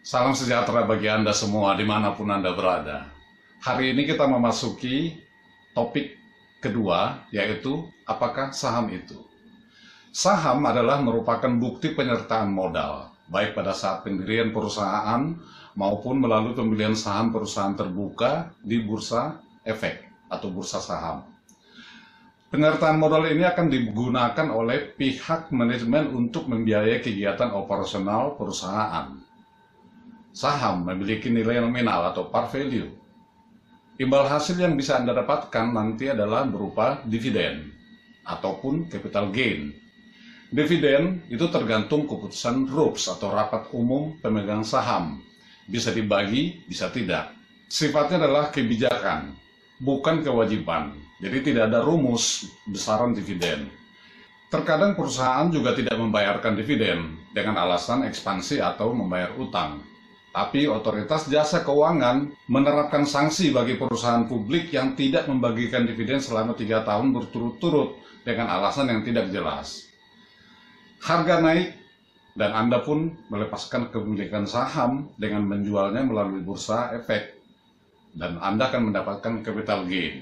Salam sejahtera bagi Anda semua dimanapun Anda berada. Hari ini kita memasuki topik kedua, yaitu apakah saham itu? Saham adalah merupakan bukti penyertaan modal, baik pada saat pendirian perusahaan maupun melalui pembelian saham perusahaan terbuka di bursa efek atau bursa saham. Penyertaan modal ini akan digunakan oleh pihak manajemen untuk membiayai kegiatan operasional perusahaan. Saham memiliki nilai nominal atau par value. Imbal hasil yang bisa Anda dapatkan nanti adalah berupa dividen ataupun capital gain. Dividen itu tergantung keputusan RUPS atau Rapat Umum Pemegang Saham. Bisa dibagi, bisa tidak. Sifatnya adalah kebijakan, bukan kewajiban. Jadi tidak ada rumus besaran dividen. Terkadang perusahaan juga tidak membayarkan dividen dengan alasan ekspansi atau membayar utang. Tapi otoritas jasa keuangan menerapkan sanksi bagi perusahaan publik yang tidak membagikan dividen selama 3 tahun berturut-turut dengan alasan yang tidak jelas. Harga naik dan Anda pun melepaskan kepemilikan saham dengan menjualnya melalui bursa efek. Dan Anda akan mendapatkan capital gain.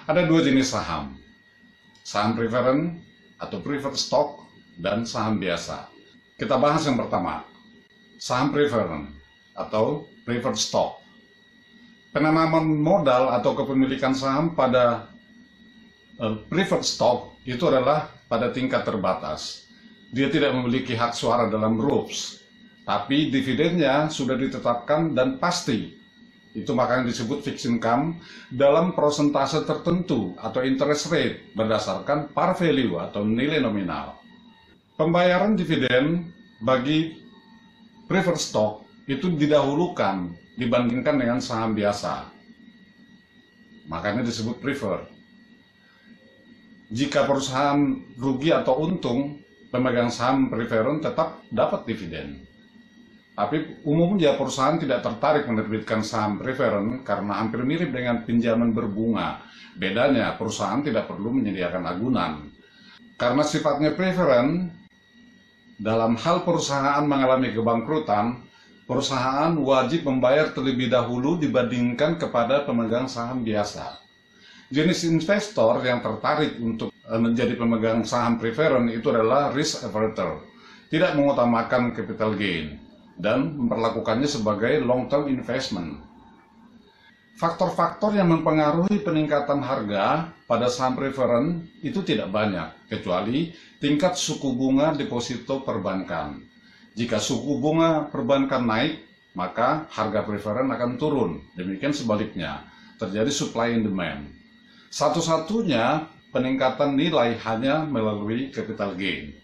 Ada 2 jenis saham. Saham preferred atau preferred stock dan saham biasa. Kita bahas yang pertama. Saham preferred atau preferred stock. Penanaman modal atau kepemilikan saham pada preferred stock itu adalah pada tingkat terbatas. Dia tidak memiliki hak suara dalam RUPS, tapi dividennya sudah ditetapkan dan pasti. Itu makanya disebut fixed income dalam persentase tertentu atau interest rate berdasarkan par value atau nilai nominal. Pembayaran dividen bagi preferred stock itu didahulukan dibandingkan dengan saham biasa. Makanya disebut preferred. Jika perusahaan rugi atau untung, pemegang saham preferred tetap dapat dividen. Tapi umumnya perusahaan tidak tertarik menerbitkan saham preferred karena hampir mirip dengan pinjaman berbunga. Bedanya perusahaan tidak perlu menyediakan agunan. Karena sifatnya preferred, dalam hal perusahaan mengalami kebangkrutan, perusahaan wajib membayar terlebih dahulu dibandingkan kepada pemegang saham biasa. Jenis investor yang tertarik untuk menjadi pemegang saham preferred itu adalah risk averter, tidak mengutamakan capital gain, dan memperlakukannya sebagai long-term investment. Faktor-faktor yang mempengaruhi peningkatan harga pada saham preferred itu tidak banyak, kecuali tingkat suku bunga deposito perbankan. Jika suku bunga perbankan naik, maka harga preferred akan turun. Demikian sebaliknya, terjadi supply and demand. Satu-satunya peningkatan nilai hanya melalui capital gain.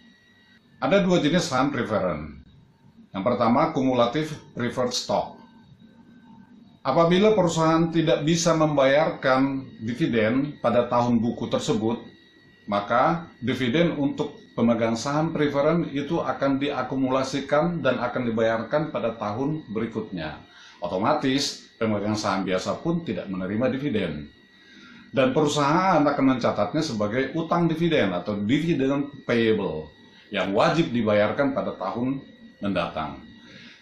Ada 2 jenis saham preferred. Yang pertama, cumulative preferred stock. Apabila perusahaan tidak bisa membayarkan dividen pada tahun buku tersebut, maka dividen untuk pemegang saham preferred itu akan diakumulasikan dan akan dibayarkan pada tahun berikutnya. Otomatis, pemegang saham biasa pun tidak menerima dividen. Dan perusahaan akan mencatatnya sebagai utang dividen atau dividend payable yang wajib dibayarkan pada tahun mendatang.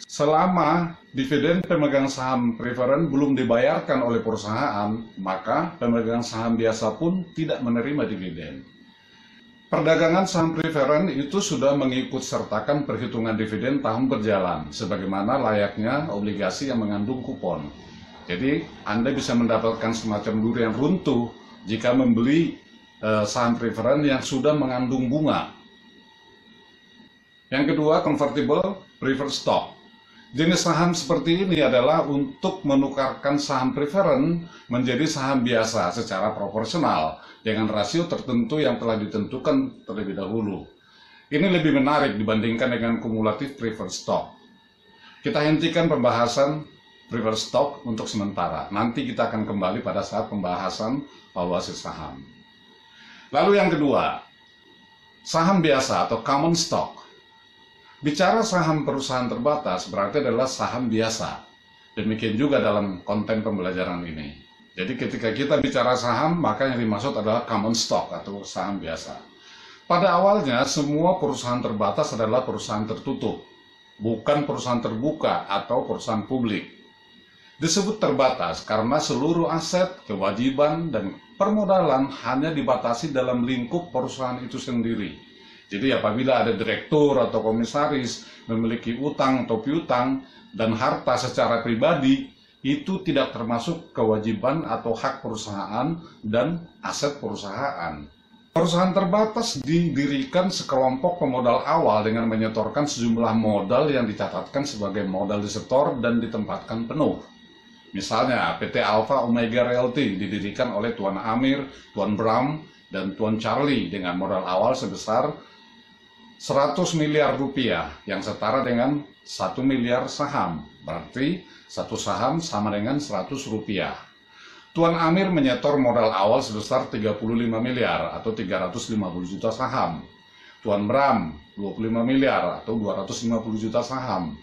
Selama dividen pemegang saham preferred belum dibayarkan oleh perusahaan, maka pemegang saham biasa pun tidak menerima dividen. Perdagangan saham preferred itu sudah mengikut sertakan perhitungan dividen tahun berjalan, sebagaimana layaknya obligasi yang mengandung kupon. Jadi, Anda bisa mendapatkan semacam durian runtuh jika membeli saham preferred yang sudah mengandung bunga. Yang kedua, convertible preferred stock. Jenis saham seperti ini adalah untuk menukarkan saham preferred menjadi saham biasa secara proporsional dengan rasio tertentu yang telah ditentukan terlebih dahulu. Ini lebih menarik dibandingkan dengan cumulative preferred stock. Kita hentikan pembahasan preferred stock untuk sementara. Nanti kita akan kembali pada saat pembahasan valuasi saham. Lalu yang kedua, saham biasa atau common stock. Bicara saham perusahaan terbatas berarti adalah saham biasa. Demikian juga dalam konten pembelajaran ini. Jadi ketika kita bicara saham, maka yang dimaksud adalah common stock atau saham biasa. Pada awalnya, semua perusahaan terbatas adalah perusahaan tertutup. bukan perusahaan terbuka atau perusahaan publik. Disebut terbatas karena seluruh aset, kewajiban, dan permodalan hanya dibatasi dalam lingkup perusahaan itu sendiri. Jadi apabila ada direktur atau komisaris memiliki utang atau piutang dan harta secara pribadi, itu tidak termasuk kewajiban atau hak perusahaan dan aset perusahaan. Perusahaan terbatas didirikan sekelompok pemodal awal dengan menyetorkan sejumlah modal yang dicatatkan sebagai modal disetor dan ditempatkan penuh. Misalnya, PT Alpha Omega Realty didirikan oleh Tuan Amir, Tuan Bram, dan Tuan Charlie dengan modal awal sebesar 100 miliar rupiah yang setara dengan 1 miliar saham. Berarti satu saham sama dengan 100 rupiah. Tuan Amir menyetor modal awal sebesar 35 miliar atau 350 juta saham. Tuan Bram 25 miliar atau 250 juta saham.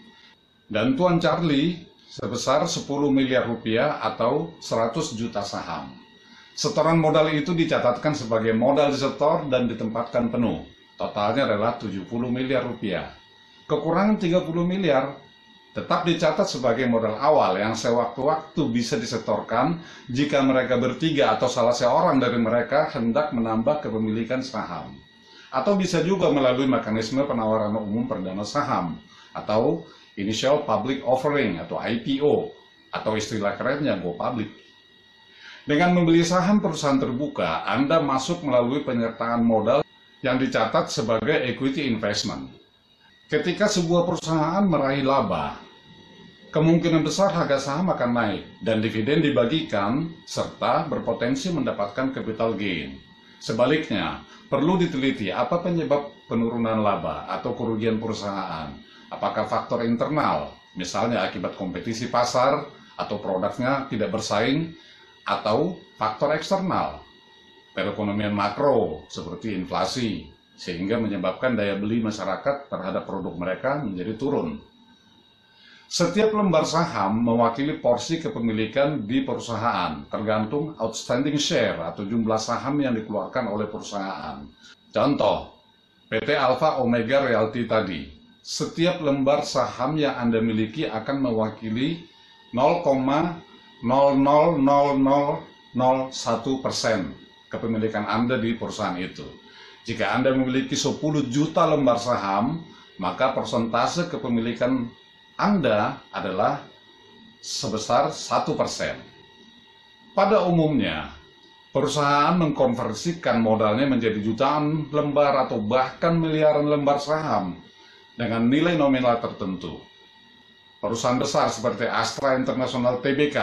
Dan Tuan Charlie sebesar 10 miliar rupiah atau 100 juta saham. Setoran modal itu dicatatkan sebagai modal disetor dan ditempatkan penuh. Totalnya adalah 70 miliar rupiah. Kekurangan 30 miliar tetap dicatat sebagai modal awal yang sewaktu-waktu bisa disetorkan jika mereka bertiga atau salah seorang dari mereka hendak menambah kepemilikan saham. Atau bisa juga melalui mekanisme penawaran umum perdana saham atau Initial Public Offering atau IPO, atau istilah kerennya go public. Dengan membeli saham perusahaan terbuka, Anda masuk melalui penyertaan modal yang dicatat sebagai equity investment. Ketika sebuah perusahaan meraih laba, kemungkinan besar harga saham akan naik dan dividen dibagikan serta berpotensi mendapatkan capital gain. Sebaliknya, perlu diteliti apa penyebab penurunan laba atau kerugian perusahaan. Apakah faktor internal, misalnya akibat kompetisi pasar atau produknya tidak bersaing, atau faktor eksternal, perekonomian makro seperti inflasi, sehingga menyebabkan daya beli masyarakat terhadap produk mereka menjadi turun. Setiap lembar saham mewakili porsi kepemilikan di perusahaan, tergantung outstanding share atau jumlah saham yang dikeluarkan oleh perusahaan. Contoh, PT Alpha Omega Realty tadi. Setiap lembar saham yang Anda miliki akan mewakili 0,000001% kepemilikan Anda di perusahaan itu. Jika Anda memiliki 10 juta lembar saham, maka persentase kepemilikan Anda adalah sebesar 1%. Pada umumnya, perusahaan mengkonversikan modalnya menjadi jutaan lembar atau bahkan miliaran lembar saham dengan nilai nominal tertentu. Perusahaan besar seperti Astra International Tbk,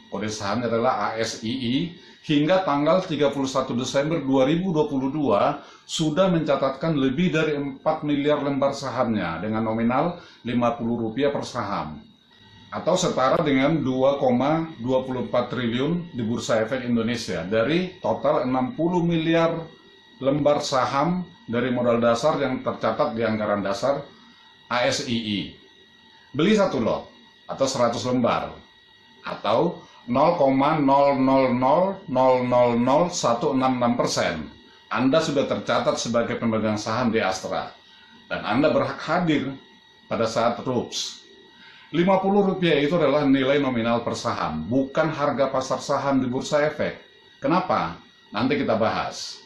kode sahamnya adalah ASII, hingga tanggal 31 Desember 2022 sudah mencatatkan lebih dari 4 miliar lembar sahamnya dengan nominal Rp50 per saham, atau setara dengan 2,24 triliun di Bursa Efek Indonesia dari total 60 miliar lembar saham dari modal dasar yang tercatat di anggaran dasar ASII. Beli satu lot atau 100 lembar atau 0,000000166%. Anda sudah tercatat sebagai pemegang saham di Astra dan Anda berhak hadir pada saat RUPS. Rp50 itu adalah nilai nominal per saham, bukan harga pasar saham di Bursa Efek. Kenapa? Nanti kita bahas.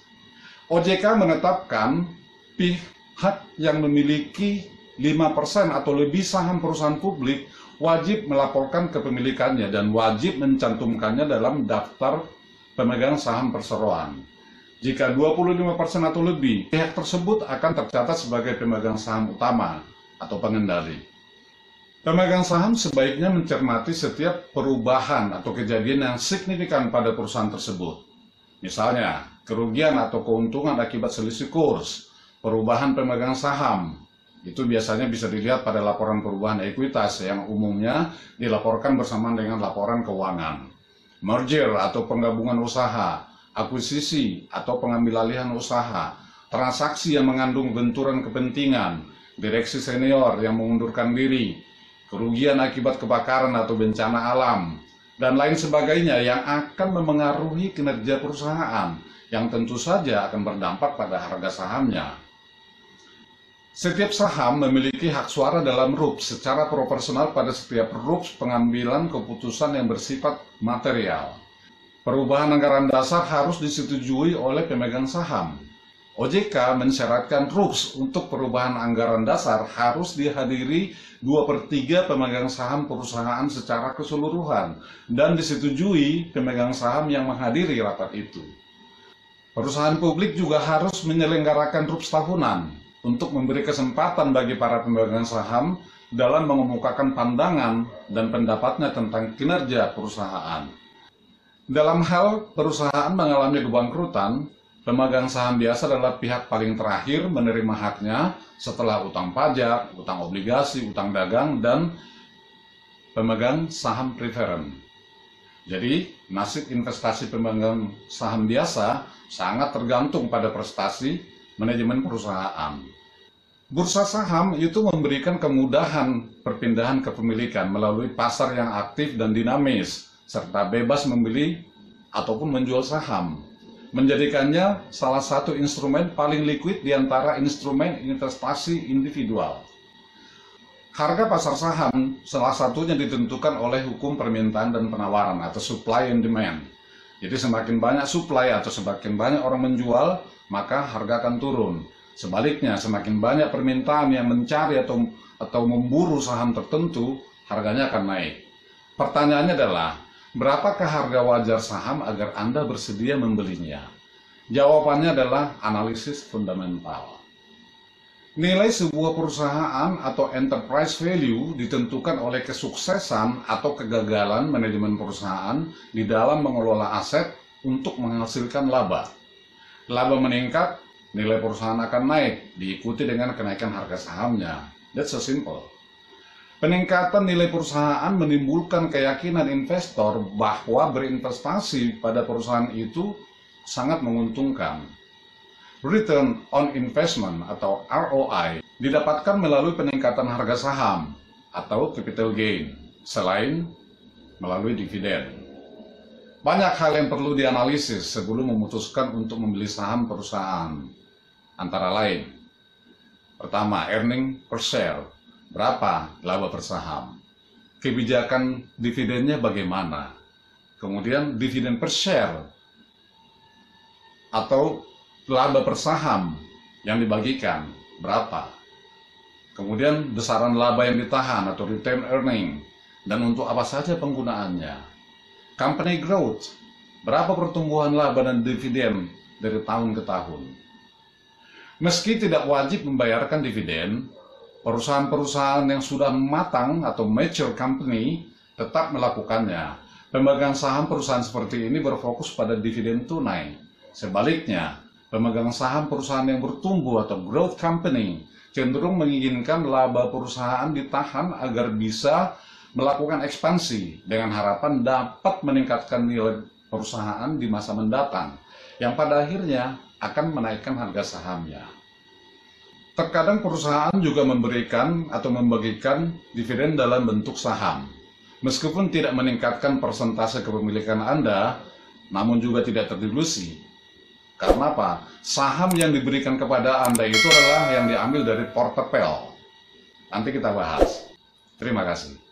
OJK menetapkan pihak yang memiliki 5% atau lebih saham perusahaan publik wajib melaporkan kepemilikannya dan wajib mencantumkannya dalam daftar pemegang saham perseroan. Jika 25% atau lebih, pihak tersebut akan tercatat sebagai pemegang saham utama atau pengendali. Pemegang saham sebaiknya mencermati setiap perubahan atau kejadian yang signifikan pada perusahaan tersebut. Misalnya, kerugian atau keuntungan akibat selisih kurs, perubahan pemegang saham. Itu biasanya bisa dilihat pada laporan perubahan ekuitas yang umumnya dilaporkan bersamaan dengan laporan keuangan. Merger atau penggabungan usaha, akuisisi atau pengambilalihan usaha, transaksi yang mengandung benturan kepentingan, direksi senior yang mengundurkan diri, kerugian akibat kebakaran atau bencana alam, dan lain sebagainya yang akan memengaruhi kinerja perusahaan yang tentu saja akan berdampak pada harga sahamnya. Setiap saham memiliki hak suara dalam RUPS secara proporsional pada setiap RUPS pengambilan keputusan yang bersifat material. Perubahan anggaran dasar harus disetujui oleh pemegang saham. OJK mensyaratkan RUPS untuk perubahan anggaran dasar harus dihadiri 2/3 pemegang saham perusahaan secara keseluruhan dan disetujui pemegang saham yang menghadiri rapat itu. Perusahaan publik juga harus menyelenggarakan RUPS tahunan untuk memberi kesempatan bagi para pemegang saham dalam mengemukakan pandangan dan pendapatnya tentang kinerja perusahaan. Dalam hal perusahaan mengalami kebangkrutan, pemegang saham biasa adalah pihak paling terakhir menerima haknya setelah utang pajak, utang obligasi, utang dagang, dan pemegang saham preferen. Jadi, nasib investasi pemegang saham biasa sangat tergantung pada prestasi manajemen perusahaan. Bursa saham itu memberikan kemudahan perpindahan kepemilikan melalui pasar yang aktif dan dinamis, serta bebas membeli ataupun menjual saham, menjadikannya salah satu instrumen paling liquid di antara instrumen investasi individual. Harga pasar saham salah satunya ditentukan oleh hukum permintaan dan penawaran atau supply and demand. Jadi semakin banyak supply atau semakin banyak orang menjual, maka harga akan turun. Sebaliknya, semakin banyak permintaan yang mencari atau memburu saham tertentu, harganya akan naik. Pertanyaannya adalah, berapakah harga wajar saham agar Anda bersedia membelinya? Jawabannya adalah analisis fundamental. Nilai sebuah perusahaan atau enterprise value ditentukan oleh kesuksesan atau kegagalan manajemen perusahaan di dalam mengelola aset untuk menghasilkan laba. Laba meningkat, nilai perusahaan akan naik, diikuti dengan kenaikan harga sahamnya. That's so simple. Peningkatan nilai perusahaan menimbulkan keyakinan investor bahwa berinvestasi pada perusahaan itu sangat menguntungkan. Return on investment atau ROI didapatkan melalui peningkatan harga saham atau capital gain, selain melalui dividen. Banyak hal yang perlu dianalisis sebelum memutuskan untuk membeli saham perusahaan. Antara lain, pertama, earning per share, berapa laba per saham. Kebijakan dividennya bagaimana. Kemudian dividen per share atau laba per saham yang dibagikan berapa. Kemudian besaran laba yang ditahan atau retained earning, dan untuk apa saja penggunaannya. Company growth, berapa pertumbuhan laba dan dividen dari tahun ke tahun. Meski tidak wajib membayarkan dividen, perusahaan-perusahaan yang sudah matang atau mature company tetap melakukannya. Pemegang saham perusahaan seperti ini berfokus pada dividen tunai. Sebaliknya, pemegang saham perusahaan yang bertumbuh atau growth company cenderung menginginkan laba perusahaan ditahan agar bisa melakukan ekspansi dengan harapan dapat meningkatkan nilai perusahaan di masa mendatang, yang pada akhirnya akan menaikkan harga sahamnya. Terkadang perusahaan juga memberikan atau membagikan dividen dalam bentuk saham. Meskipun tidak meningkatkan persentase kepemilikan Anda, namun juga tidak terdilusi. Karena apa? Saham yang diberikan kepada Anda itu adalah yang diambil dari portefel. Nanti kita bahas. Terima kasih.